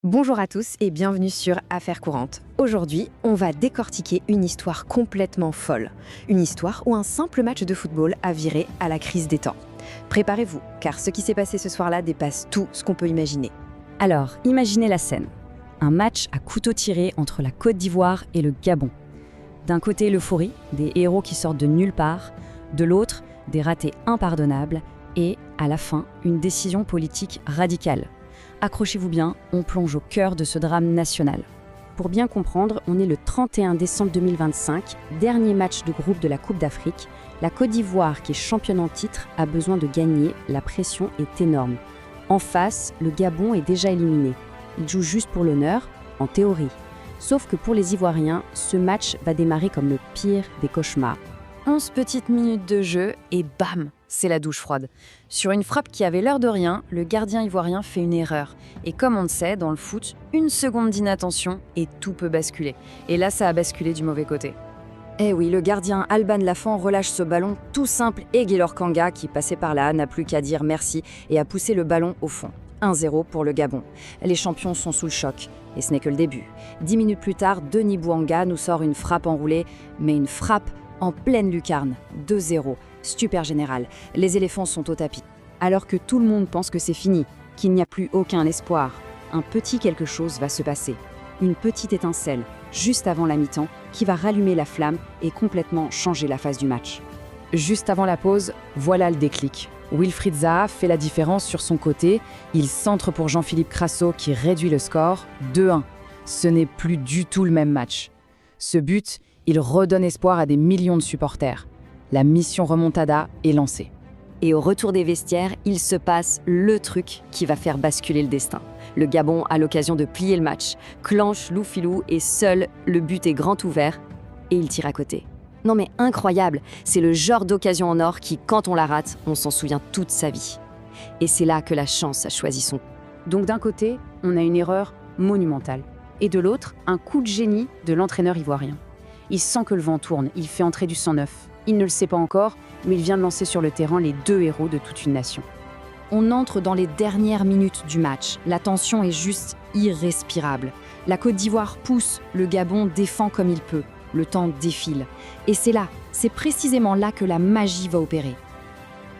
Bonjour à tous et bienvenue sur Affaires courantes. Aujourd'hui, on va décortiquer une histoire complètement folle. Une histoire où un simple match de football a viré à la crise des temps. Préparez-vous, car ce qui s'est passé ce soir-là dépasse tout ce qu'on peut imaginer. Alors, imaginez la scène. Un match à couteau tiré entre la Côte d'Ivoire et le Gabon. D'un côté, l'euphorie, des héros qui sortent de nulle part. De l'autre, des ratés impardonnables. Et, à la fin, une décision politique radicale. Accrochez-vous bien, on plonge au cœur de ce drame national. Pour bien comprendre, on est le 31 décembre 2025, dernier match de groupe de la Coupe d'Afrique. La Côte d'Ivoire, qui est championne en titre, a besoin de gagner, la pression est énorme. En face, le Gabon est déjà éliminé. Il joue juste pour l'honneur, en théorie. Sauf que pour les Ivoiriens, ce match va démarrer comme le pire des cauchemars. 11 petites minutes de jeu et bam, c'est la douche froide. Sur une frappe qui avait l'air de rien, le gardien ivoirien fait une erreur. Et comme on le sait, dans le foot, une seconde d'inattention et tout peut basculer. Et là, ça a basculé du mauvais côté. Eh oui, le gardien Alban Lafont relâche ce ballon tout simple et Guilor Kanga, qui passait par là, n'a plus qu'à dire merci et a poussé le ballon au fond. 1-0 pour le Gabon. Les champions sont sous le choc. Et ce n'est que le début. 10 minutes plus tard, Denis Bouanga nous sort une frappe enroulée, mais une frappe en pleine lucarne. 2-0. Super général. Les éléphants sont au tapis. Alors que tout le monde pense que c'est fini, qu'il n'y a plus aucun espoir, un petit quelque chose va se passer. Une petite étincelle, juste avant la mi-temps, qui va rallumer la flamme et complètement changer la phase du match. Juste avant la pause, voilà le déclic. Wilfried Zaha fait la différence sur son côté. Il centre pour Jean-Philippe Crasso qui réduit le score 2-1. Ce n'est plus du tout le même match. Ce but, il redonne espoir à des millions de supporters. La mission remontada est lancée. Et au retour des vestiaires, il se passe le truc qui va faire basculer le destin. Le Gabon a l'occasion de plier le match. Clenche Loufilou et seul le but est grand ouvert et il tire à côté. Non mais incroyable, c'est le genre d'occasion en or qui, quand on la rate, on s'en souvient toute sa vie. Et c'est là que la chance a choisi son. Donc d'un côté, on a une erreur monumentale. Et de l'autre, un coup de génie de l'entraîneur ivoirien. Il sent que le vent tourne, il fait entrer du sang neuf. Il ne le sait pas encore, mais il vient de lancer sur le terrain les deux héros de toute une nation. On entre dans les dernières minutes du match. La tension est juste irrespirable. La Côte d'Ivoire pousse, le Gabon défend comme il peut. Le temps défile. Et c'est précisément là que la magie va opérer.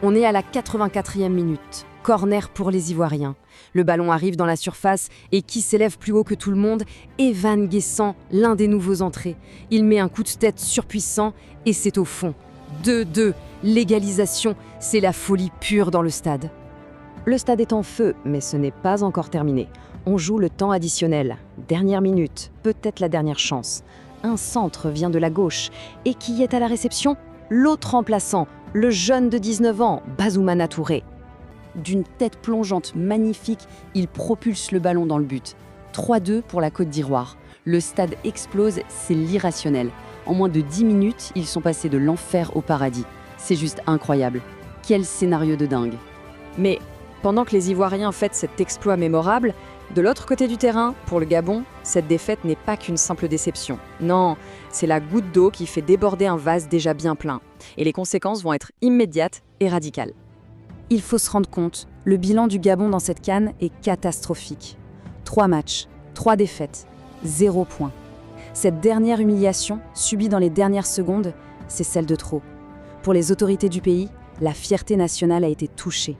On est à la 84e minute. Corner pour les Ivoiriens. Le ballon arrive dans la surface et qui s'élève plus haut que tout le monde, Evan Guessant, l'un des nouveaux entrés. Il met un coup de tête surpuissant et c'est au fond. 2-2, l'égalisation, c'est la folie pure dans le stade. Le stade est en feu, mais ce n'est pas encore terminé. On joue le temps additionnel. Dernière minute, peut-être la dernière chance. Un centre vient de la gauche. Et qui est à la réception? L'autre remplaçant, le jeune de 19 ans, Bazoumana Touré. D'une tête plongeante magnifique, il propulse le ballon dans le but. 3-2 pour la Côte d'Ivoire. Le stade explose, c'est l'irrationnel. En moins de 10 minutes, ils sont passés de l'enfer au paradis. C'est juste incroyable. Quel scénario de dingue. Mais pendant que les Ivoiriens fêtent cet exploit mémorable, de l'autre côté du terrain, pour le Gabon, cette défaite n'est pas qu'une simple déception. Non, c'est la goutte d'eau qui fait déborder un vase déjà bien plein. Et les conséquences vont être immédiates et radicales. Il faut se rendre compte, le bilan du Gabon dans cette CAN est catastrophique. 3 matchs, 3 défaites, 0 point. Cette dernière humiliation, subie dans les dernières secondes, c'est celle de trop. Pour les autorités du pays, la fierté nationale a été touchée.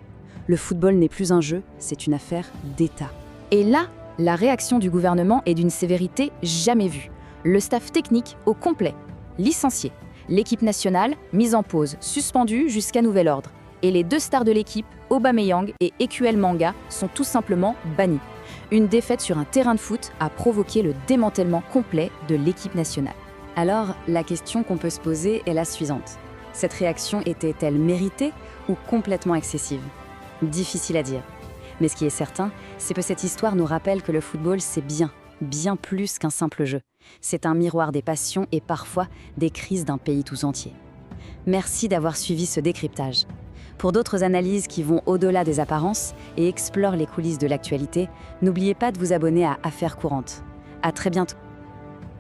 Le football n'est plus un jeu, c'est une affaire d'État. Et là, la réaction du gouvernement est d'une sévérité jamais vue. Le staff technique au complet, licencié. L'équipe nationale, mise en pause, suspendue jusqu'à nouvel ordre. Et les 2 stars de l'équipe, Aubameyang et Ekuel Manga, sont tout simplement bannis. Une défaite sur un terrain de foot a provoqué le démantèlement complet de l'équipe nationale. Alors, la question qu'on peut se poser est la suivante. Cette réaction était-elle méritée ou complètement excessive? Difficile à dire. Mais ce qui est certain, c'est que cette histoire nous rappelle que le football, c'est bien plus qu'un simple jeu. C'est un miroir des passions et parfois des crises d'un pays tout entier. Merci d'avoir suivi ce décryptage. Pour d'autres analyses qui vont au-delà des apparences et explorent les coulisses de l'actualité, n'oubliez pas de vous abonner à Affaires courantes. À très bientôt.